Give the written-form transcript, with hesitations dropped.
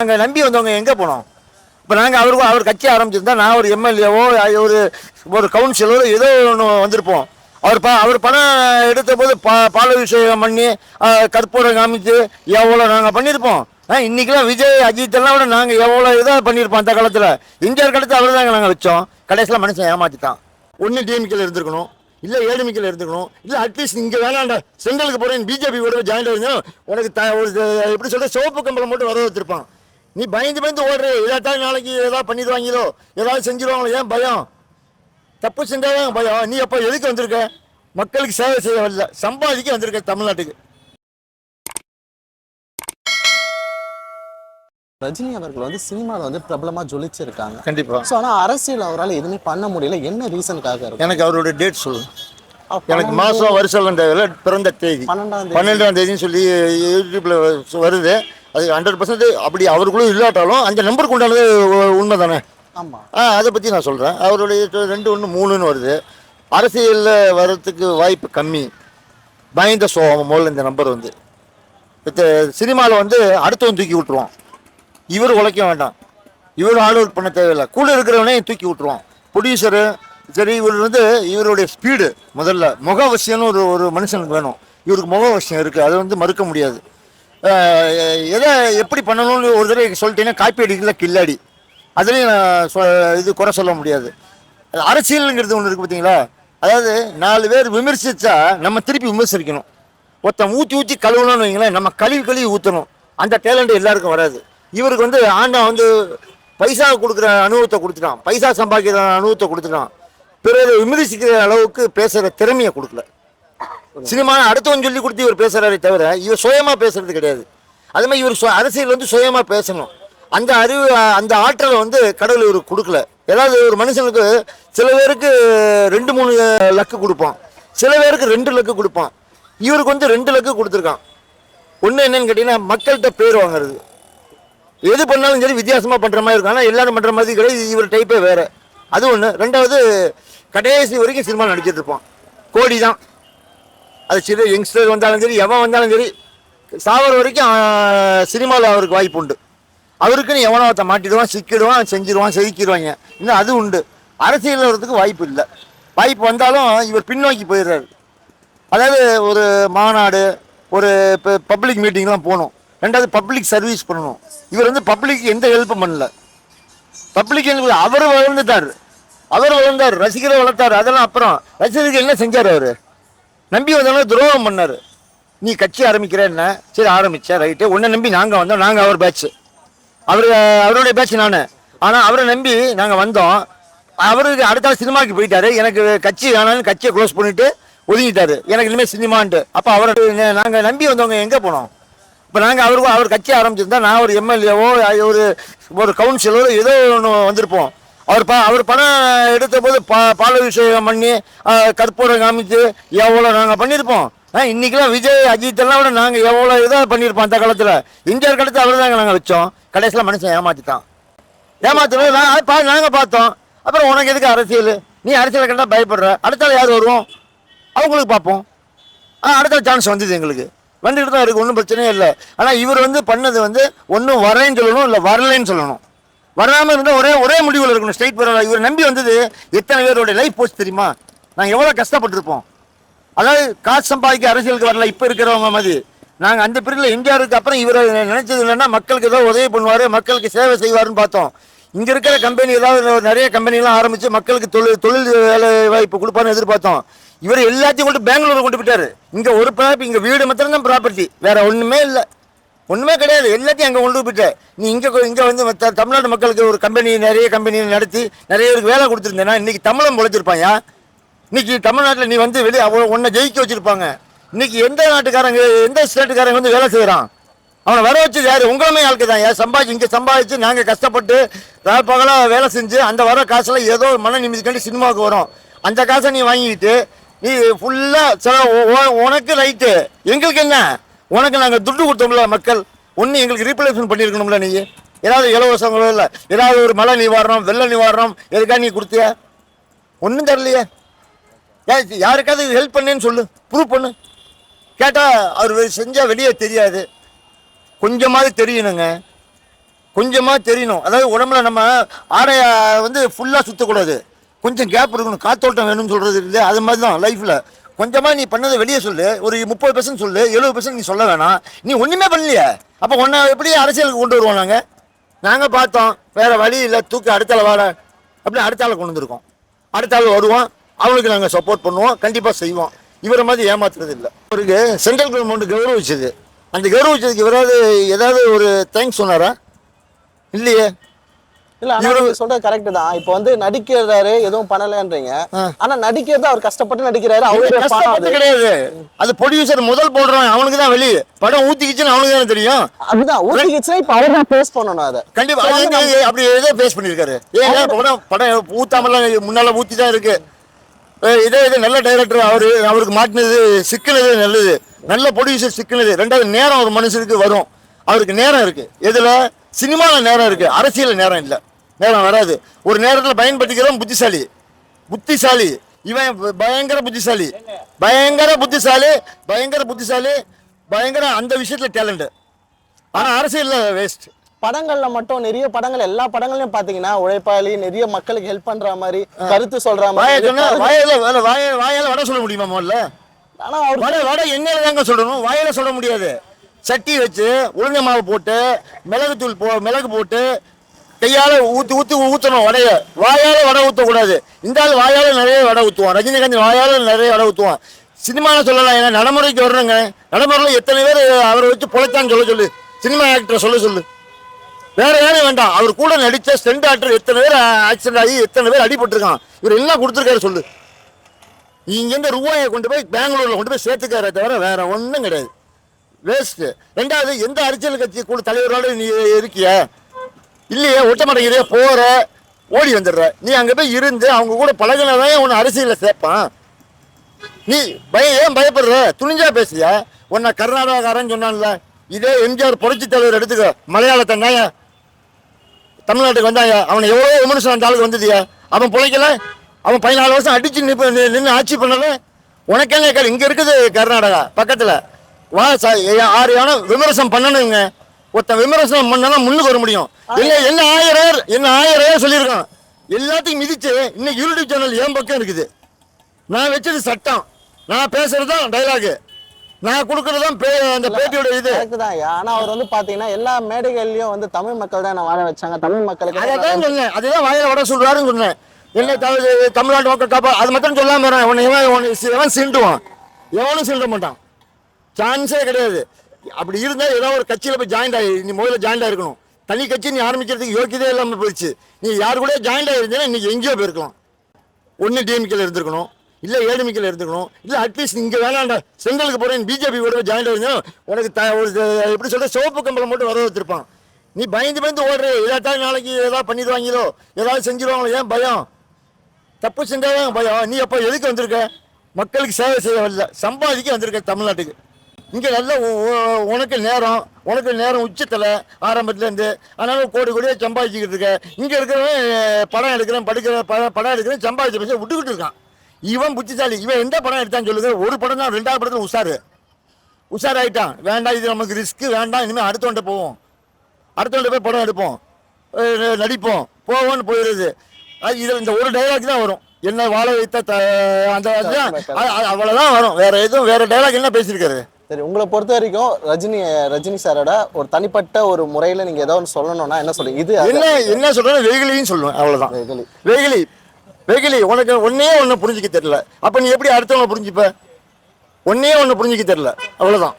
நாங்கள் நம்பி வந்தவங்க எங்கே போனோம்? இப்போ நாங்கள் அவர் கட்சி ஆரம்பிச்சிருந்தா நான் ஒரு எம்எல்ஏவோ ஒரு கவுன்சிலரோ ஏதோ ஒன்று வந்திருப்போம். அவர் பணம் எடுத்த போது பால விஷயம் பண்ணி கற்பூரம் காமிச்சு எவ்வளோ நாங்கள் பண்ணியிருப்போம். இன்னைக்கெல்லாம் விஜய் அஜித் எல்லாம் விட நாங்கள் எவ்வளோ இதாக பண்ணியிருப்போம். அந்த காலத்தில் எம்ஜிஆர் காலத்தில் அவர் தாங்க நாங்கள் வச்சோம். கடைசியில் மனுஷன் ஏமாற்றிட்டான். ஒன்று டிஎம்கேல இருந்திருக்கணும், இல்லை ஏடிஎம்கேல இருந்துக்கணும், இல்லை அட்லீஸ்ட் இங்கே வேணாண்டா செங்கலுக்கு போகிறேன் பிஜேபி கூட ஜாயின் ஆயிருந்தோம் உனக்கு எப்படி சொல்கிற சிவப்பு கம்பளம் மட்டும் வர வச்சிருப்பான். நீ பயந்து ஓடுற ஏதாட்டும் நாளைக்கு ஏதாவது பண்ணிடுவாங்களோ ஏதாவது செஞ்சிருவாங்களோ. ஏன் பயம்? தப்பு செஞ்சாதான் பயம். நீ அப்போ எதுக்கு வந்திருக்க? மக்களுக்கு சேவை செய்ய வரல, சம்பாதிக்க வந்திருக்க தமிழ்நாட்டுக்கு. ரஜினி அவர்கள் சினிமாவில் பிரபலமா ஜொலிச்சிருக்காங்க. கண்டிப்பா. ஆனா அரசியல் அவரால் எதுவுமே பண்ண முடியல. என்ன ரீசனுக்காக இருக்கு? எனக்கு அவரோட டேட் சொல்லு. எனக்கு மாசம் வருஷம் தேவையில்ல, பிறந்த தேதி 12ஆம் தேதின்னு சொல்லி யூடியூப்ல வருது. அது 100% அப்படி அவருக்குள்ள இல்லாட்டாலும் அந்த நம்பருக்கு உண்டானது உண்மை தானே. ஆமா. அதை பற்றி நான் சொல்கிறேன். அவருடைய 2-1-3ன்னு வருது. அரசியலில் வர்றதுக்கு வாய்ப்பு கம்மி. பயந்த சோகம் முதல்ல இந்த நம்பர் சினிமாவில் அடுத்தவன் தூக்கி விட்டுருவான். இவர் உழைக்க வேண்டாம், இவர் ஹார்ட் ஒர்க் பண்ண தேவையில்லை, கூட இருக்கிறவனே தூக்கி விட்டுருவான். ப்ரொடியூசரு சரி. இவர் இவருடைய ஸ்பீடு முதல்ல முகவசியம்னு ஒரு மனுஷனுக்கு வேணும். இவருக்கு முகவசியம் இருக்குது, அது மறுக்க முடியாது. எதை எப்படி பண்ணணும்னு ஒரு தடவை சொல்லிட்டீங்கன்னா காப்பி அடிக்கல கில்லாடி, அதுலேயும் இது குறை சொல்ல முடியாது. அரசியலுங்கிறது ஒன்று இருக்குது பார்த்தீங்களா. அதாவது 4 பேர் விமர்சித்தா நம்ம திருப்பி விமர்சிக்கணும். ஒருத்தன் ஊற்றி கழுவணும்னு வைங்களேன், நம்ம கழுவி ஊற்றணும். அந்த டேலண்ட் எல்லாருக்கும் வராது. இவருக்கு ஆண்டா பைசா கொடுக்குற அனுபவத்தை கொடுத்துட்டான், பைசா சம்பாதிக்கிற அனுபவத்தை கொடுத்துட்டான். பிறகு விமர்சிக்கிற அளவுக்கு பேசுகிற திறமையை கொடுக்கல. சினிமா அடுத்தவன் சொல்லி கொடுத்து இவர் பேசுகிறாரே தவிர இவர் சுயமாக பேசுறது கிடையாது. அது மாதிரி இவர் அரசியல் சுயமாக பேசணும். அந்த அறிவு அந்த ஆற்றலை கடவுள் இவருக்கு கொடுக்கல. ஏதாவது ஒரு மனுஷனுக்கு சில பேருக்கு 2-3 லக்கு கொடுப்பான், சில பேருக்கு 2 லக்கு கொடுப்பான். இவருக்கு 2 லக்கு கொடுத்துருக்கான். ஒன்று என்னன்னு கேட்டீங்கன்னா மக்கள்கிட்ட பேர் வாங்குறது. எது பண்ணாலும் சரி வித்தியாசமாக பண்ணுற மாதிரி இருக்கும். ஆனால் எல்லாரும் பண்ணுற மாதிரி கிடையாது. இவர் டைப்பே வேறு. அது ஒன்று. ரெண்டாவது கடைசி வரைக்கும் சினிமா நடிச்சிட்டு இருப்பான். கோடி தான். அது சிறு யங்ஸ்டர் வந்தாலும் சரி எவன் வந்தாலும் சரி சாவர வரைக்கும் சினிமாவில் அவருக்கு வாய்ப்பு உண்டு. அவருக்குன்னு எவனோ ஒருத்த மாட்டிடுவான், சிக்கிடுவான், செஞ்சிடுவான், செதுக்கிடுவாங்க. இன்னும் அது உண்டு. அரசியல் வர்றதுக்கு வாய்ப்பு இல்லை. வாய்ப்பு வந்தாலும் இவர் பின்னோக்கி போயிடுறாரு. அதாவது ஒரு மாநாடு, ஒரு பப்ளிக் மீட்டிங்லாம் போகணும். ரெண்டாவது பப்ளிக் சர்வீஸ் பண்ணணும். இவர் பப்ளிக் எந்த ஹெல்ப்பும் பண்ணல. பப்ளிக் அவர் வளர்ந்தார், ரசிகரை வளர்த்தார். அதெல்லாம் அப்புறம் ரசிகருக்கு என்ன செஞ்சார்? அவர் நம்பி வந்தவங்க துரோகம் பண்ணார். நீ கட்சி ஆரம்பிக்கிற என்ன? சரி ஆரம்பிச்சேன், ரைட்டு. உன்னை நம்பி நாங்கள் வந்தோம். நாங்கள் அவர் பேட்ச், அவருடைய பேட்ச் நான். ஆனால் அவரை நம்பி நாங்கள் வந்தோம். அவருக்கு அடுத்த சினிமாவுக்கு போயிட்டாரு. எனக்கு கட்சி வேணாலும் கட்சியை க்ளோஸ் பண்ணிட்டு ஒதுங்கிட்டாரு. எனக்கு இனிமேல் சினிமான்ட்டு. அப்போ நாங்கள் நம்பி வந்தவங்க எங்கே போனோம்? இப்போ நாங்கள் அவர் கட்சி ஆரம்பிச்சிருந்தா நான் ஒரு எம்எல்ஏவோ ஒரு கவுன்சிலரோ ஏதோ ஒன்று வந்திருப்போம். அவர் பணம் எடுத்த போது பால விஷயம் பண்ணி கற்பூரம் காமிச்சு எவ்வளோ நாங்கள் பண்ணியிருப்போம். இன்னைக்கெல்லாம் விஜய் அஜித் எல்லாம் விட நாங்கள் எவ்வளோ இதாக பண்ணியிருப்போம். அந்த காலத்தில் எம்ஜிஆர் காலத்தில் அவர் தாங்க நாங்கள் வச்சோம். கடைசியில் மனுஷன் ஏமாற்றிட்டான். நாங்கள் பார்த்தோம். அப்புறம் உனக்கு எதுக்கு அரசியல்? நீ அரசியலை கண்டால் பயப்படுற. அடுத்தால யார் வருவோம்? அவங்களுக்கு பார்ப்போம். அடுத்த சான்ஸ் வந்தது எங்களுக்கு, வந்துக்கிட்டு தான் இருக்குது. ஒன்றும் பிரச்சனையே இல்லை. ஆனால் இவர் பண்ணது ஒன்றும் வரேன்னு சொல்லணும், இல்லை வரலைன்னு சொல்லணும். வராமல் இருந்தால் ஒரே முடிவில் இருக்கணும். ஸ்ட்ரைட் வர இவர் நம்பி வந்தது எத்தனை பேரோட லைஃப் போஸ்ட் தெரியுமா? நாங்கள் எவ்வளோ கஷ்டப்பட்டுருப்போம். அதாவது காசு சம்பாதிக்க அரசியலுக்கு வரல. இப்போ இருக்கிறவங்க மாதிரி நாங்கள் அந்த பீரியடில் எம்ஜிஆருக்கு அப்புறம் இவர் நினைச்சது இல்லைன்னா மக்களுக்கு ஏதோ உதவி பண்ணுவார், மக்களுக்கு சேவை செய்வார்னு பார்த்தோம். இங்கே இருக்கிற கம்பெனி ஏதாவது நிறைய கம்பெனிலாம் ஆரம்பித்து மக்களுக்கு தொழில் வேலை வாய்ப்பு கொடுப்பாருன்னு எதிர்பார்த்தோம். இவர் எல்லாத்தையும் கொண்டு பெங்களூர் கொண்டு போயிட்டாரு. இங்கே ஒரு ப்ராப்பர்ட்டி, இங்கே வீடு மாத்திரம் ப்ராப்பர்ட்டி, வேற ஒன்றுமே இல்லை, ஒன்றுமே கிடையாது. எல்லாத்தையும் அங்கே கொண்டு போயிட்டேன். நீ இங்கே தமிழ்நாட்டு மக்களுக்கு ஒரு நிறைய கம்பெனி நடத்தி நிறைய பேருக்கு வேலை கொடுத்துருந்தேன்னா இன்னைக்கு தமிழன் முளைச்சிருப்பாயா? இன்னைக்கு தமிழ்நாட்டில் நீ வெளியே உன்னை ஜெயிக்க வச்சிருப்பாங்க. இன்னைக்கு எந்த நாட்டுக்காரங்க எந்த ஸ்டேட்டுக்காரங்க வேலை செய்கிறான்? அவனை வர வச்சது யாரு? உங்களுமே ஆளுக்கு தான். இங்கே சம்பாதிச்சு நாங்கள் கஷ்டப்பட்டு பகலாக வேலை செஞ்சு அந்த வர காசில் ஏதோ மன நிம்மதிக்காண்டி சினிமாவுக்கு வரும். அந்த காசை நீ வாங்கிக்கிட்டு நீ ஃபுல்லாக உனக்கு ரைட்டு, எங்களுக்கு என்ன? உனக்கு நாங்கள் துட்டு கொடுத்தோம்ல மக்கள், ஒன்று எங்களுக்கு ரீப்ளேஸ்மெண்ட் பண்ணியிருக்கணும்ல. நீ ஏதாவது இலவசங்களோ இல்லை ஏதாவது ஒரு மழை நிவாரணம், வெள்ள நிவாரணம் எதுக்காக நீ கொடுத்தியா? ஒன்றும் தரலையே. யாருக்காவது ஹெல்ப் பண்ணேன்னு சொல்லு, ப்ரூவ் பண்ணு. கேட்டால் அவர் செஞ்சால் வெளியே தெரியாது, கொஞ்சமாவது தெரியணுங்க. கொஞ்சமா தெரியணும். அதாவது உடம்புல நம்ம ஆடைய வந்து ஃபுல்லா சுத்தக்கூடாது, கொஞ்சம் கேப் இருக்கணும், காத்தோட்டம் வேணும்னு சொல்றது இல்லை. அது மாதிரி தான் லைஃப்ல கொஞ்சமா நீ பண்ணதை வெளியே சொல்லு. ஒரு 30% சொல்லு, 70% நீ சொல்ல வேணாம். நீ ஒண்ணுமே பண்ணலையே, அப்ப உன்னை எப்படி அரசியலுக்கு கொண்டு வருவோம்? நாங்க பார்த்தோம், வேற வழி இல்லை, தூக்கி அடுத்த ஆள் வாட அப்படி அடுத்த ஆளை கொண்டு வந்திருக்கோம். அடுத்த ஆள் வருவோம், அவனுக்கு நாங்கள் சப்போர்ட் பண்ணுவோம், கண்டிப்பா செய்வோம். இவரை மாதிரி ஏமாத்துறது இல்லை. அவருக்கு சென்ட்ரல் கவர்மெண்ட் கௌரவிச்சது, அந்த கௌரவிச்சதுக்கு இவராது ஏதாவது ஒரு தேங்க்ஸ் சொன்னாரா? இல்லையே. இல்ல ஆனா நீங்க சொல்றது கரெக்ட் தான். இப்போ வந்து நடிக்கிறாரு, எதுவும் பண்ணலன்றீங்க. ஆனா நடிக்கிறது அவர் கஷ்டப்பட்டு நடிக்கிறாரு, அவருக்கு கஷ்டப்பட்டு கிடையாது. அது ப்ரொடியூசர் முதல் போடுறான், அவனுக்கு தான் வெளியே படம் ஊத்திக்கிச்சுன்னு அவனுக்கு தான் தெரியும். அதுதான் ஊத்திக்கிச்சுன்னா இப்ப அவர் தான் ஃபேஸ் பண்ணணும் அதை. கண்டிப்பா அப்படி ஏதோ ஃபேஸ் பண்ணிருக்காரு. ஏன் படம் ஊத்தாமலாம் முன்னால ஊத்தி தான் இருக்கு. இதே நல்ல டைரக்டர் அவருக்கு மாட்டினது சிக்கினது நல்லது, நல்ல ப்ரொடியூசர் சிக்கினது. ரெண்டாவது நேரம் ஒரு மனுஷனுக்கு வரும், அவருக்கு நேரம் இருக்கு. எதுல? சினிமாவில் நேரம் இருக்கு, அரசியல் நேரம் இல்லை, நேரம் வராது. ஒரு நேரத்தில் பயன்படுத்திக்கிறோம் புத்திசாலி. புத்திசாலி இவன் பயங்கர புத்திசாலி, பயங்கர புத்திசாலி, பயங்கர புத்திசாலி, பயங்கர அந்த விஷயத்துல டேலண்ட். ஆனா அரசியல்ல வேஸ்ட். படங்கள்ல மட்டும் நிறைய படங்கள், எல்லா படங்களையும் பாத்தீங்கன்னா உழைப்பாளி, நிறைய மக்களுக்கு ஹெல்ப் பண்ற மாதிரி, கருத்து சொல்ற மாதிரி. வாயால வட சொல்ல முடியுமா? முதல்ல ஆனா அவர் வட எண்ணெயில தாங்க சொல்லணும், வாயால சொல்ல முடியாது. சட்டி வச்சு உளுந்த மாவு போட்டு மிளகு போட்டு கையால ஊத்தணும் வடைய. வாயால வடை ஊற்றக்கூடாது. இந்த ஆள் வாயால நிறைய வடை ஊற்றுவான், ரஜினிகாந்த் வாயால நிறைய வடை ஊற்றுவான். சினிமாவில் சொல்லலாம், ஏன்னா நடைமுறைக்கு வர்றேங்க. நடைமுறையில் எத்தனை பேர் அவரை வச்சு பொழைச்சான்னு சொல்லு, சினிமா ஆக்டரை சொல்லு. வேற யாரும் வேண்டாம், அவர் கூட நடித்த ஸ்டெண்ட் ஆக்டர் எத்தனை பேர் ஆக்சிடென்ட் ஆகி எத்தனை பேர் அடிபட்டிருக்கான், இவர் என்ன கொடுத்துருக்காரு சொல்லு. இங்கேருந்து ரூபாயை கொண்டு போய் பெங்களூர்ல கொண்டு போய் சேர்த்துக்காரே தவிர வேற ஒன்றும் கிடையாது, வேஸ்ட். ரெண்டாவது, எந்த அரசியல் கட்சி கூட தலைவரோட நீ இருக்கிய? இல்லையே, ஒட்ட மாட்டேங்கிறிய, போற ஓடி வந்துடுற. நீ அங்க போய் இருந்து அவங்க கூட பழகினதான் உன்னை அரசியல சேர்ப்பான். நீ ஏன் பயப்படுற? துணிஞ்சா பேசியா? உன்னை கர்நாடகாரன் சொன்னான்ல, இதே எம்ஜிஆர் புரட்சி தலைவர் எடுத்துக்க, மலையாளத்தை தமிழ்நாட்டுக்கு வந்தாங்க, அவனை எவ்வளோ விமர்சனம் அந்த ஆளுக்கு வந்ததியா? அவன் பிழைக்கல, அவன் 14 வருஷம் அடிச்சு நின்று ஆட்சி பண்ணல. உனக்கேங்க கேள்வி? இங்க இருக்குது கர்நாடகா பக்கத்துல. வா, யாரையான விமர்சனம் பண்ணணுங்க. ஒருத்தன் விமர்சனம் பண்ணாலும் முன்னுக்கு வர முடியும். என்ன 1000 சொல்லியிருக்கான், எல்லாத்தையும் மிதிச்சு இன்னைக்கு யூடியூப் சேனல் என் பக்கம் இருக்குது. நான் வச்சது சட்டம், நான் பேசுறதுதான் டைலாக், நான் கொடுக்கறதுதான் அந்த பேட்டியோட இது. ஆனா அவர் வந்து பாத்தீங்கன்னா எல்லா மேடைகள்லயும் வந்து தமிழ் மக்கள் தான் வாழ வச்சாங்க, தமிழ் மக்களுக்கு அதான் சொன்னேன். அதுதான் வாயில வட சொல்றாருன்னு சொன்னேன். என்ன தமிழ்நாட்டு மக்கள் காப்பா, அது மட்டும் சொல்லாம எவன் சீண்டுவான்? எவனும் சீண்ட மாட்டான், சான்ஸே கிடையாது. அப்படி இருந்தா ஏதாவது ஒரு கட்சியில போய் ஜாயின் ஆகி, நீ முதல்ல ஜாயின் ஆயிருக்கணும். தனி கட்சி நீ ஆரம்பிக்கிறதுக்கு யோக்கியதே இல்லாம போயிடுச்சு. நீ யாரு கூட ஜாயின் ஆயிருந்தீங்கன்னா இன்னைக்கு எங்கேயோ போயிருக்கலாம். ஒன்னு டிஎம்கேல இருந்திருக்கணும், இல்ல ஏடிஎம்கேல இருந்திருக்கணும், இல்ல அட்லீஸ்ட் இங்க வேணாண்டா செங்கலுக்கு போறேன் பிஜேபி கூட ஜாயின் ஆயிருந்தா உனக்கு எப்படி சொல்ற சிவப்பு கம்பளம் மட்டும் வர வச்சிருப்பான். நீ பயந்து ஓடுற, ஏதாட்டும் நாளைக்கு ஏதாவது பண்ணிடுவாங்களோ, ஏதாவது செஞ்சிருவாங்களோ, ஏன் பயம்? தப்பு செஞ்சாதான் பயம். நீ அப்ப எதுக்கு வந்திருக்க? மக்களுக்கு சேவை செய்ய வரல, சம்பாதிக்க வந்திருக்க தமிழ்நாட்டுக்கு. இங்க நல்ல உனக்கு நேரம் உச்சத்துல ஆரம்பத்துல இருந்து, அதனால கோடியா சம்பாதிச்சுக்கிட்டு இருக்க. இங்க இருக்கிறவன் படம் எடுக்கிறேன் படம் எடுக்கிறேன் சம்பாதிச்ச பைசா விட்டுக்கிட்டு இருக்கான். இவன் புத்திசாலி. இவன் எந்த படம் எடுத்தான்னு சொல்லுங்க, ஒரு படம் தான், 2வது படத்துல உஷாராயிட்டான். வேண்டாம், இது நமக்கு ரிஸ்க் வேண்டாம், இனிமேல் அடுத்தவன்ட்ட போவோம், அடுத்தவன்ட்ட போய் படம் எடுப்போம், நடிப்போம், போவோம்னு போயிடுது. இது இந்த ஒரு டைலாக் தான் வரும், என்ன வாழ வைத்த அந்த அவ்வளவுதான் வரும். வேற டைலாக் என்ன பேசியிருக்காரு? சரி, உங்களை பொறுத்த வரைக்கும் ரஜினி சாரோட ஒரு தனிப்பட்ட ஒரு முறையில நீங்க ஏதாவது சொல்லணும்னா என்ன சொல்றீங்க? இது என்ன சொல்றேன், வெகுலின்னு சொல்லுவேன், அவ்வளவுதான். வெகுலி உனக்கு ஒண்ணு புரிஞ்சுக்க தெரியல, அப்ப நீ எப்படி அடுத்தவங்க புரிஞ்சுப்ப? ஒண்ணு புரிஞ்சுக்க தெரியல, அவ்வளவுதான்.